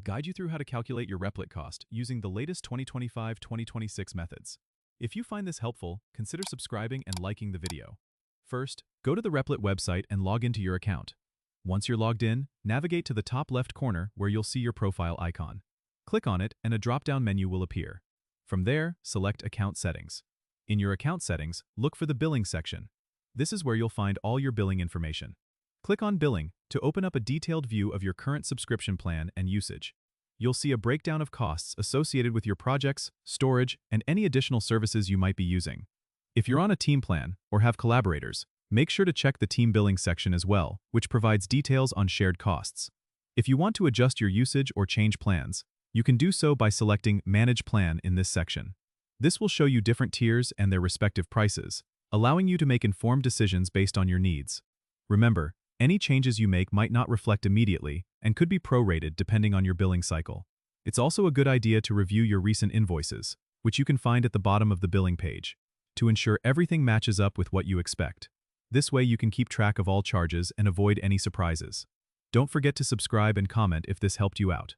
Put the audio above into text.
guide you through how to calculate your Replit cost using the latest 2025-2026 methods. If you find this helpful, consider subscribing and liking the video. First, go to the Replit website and log into your account. Once you're logged in, navigate to the top left corner where you'll see your profile icon. Click on it and a drop-down menu will appear. From there, select Account Settings. In your account settings, look for the Billing section. This is where you'll find all your billing information. Click on Billing to open up a detailed view of your current subscription plan and usage. You'll see a breakdown of costs associated with your projects, storage, and any additional services you might be using. If you're on a team plan or have collaborators, make sure to check the Team Billing section as well, which provides details on shared costs. If you want to adjust your usage or change plans, you can do so by selecting Manage Plan in this section. This will show you different tiers and their respective prices, allowing you to make informed decisions based on your needs. Remember, any changes you make might not reflect immediately and could be prorated depending on your billing cycle. It's also a good idea to review your recent invoices, which you can find at the bottom of the billing page, to ensure everything matches up with what you expect. This way you can keep track of all charges and avoid any surprises. Don't forget to subscribe and comment if this helped you out.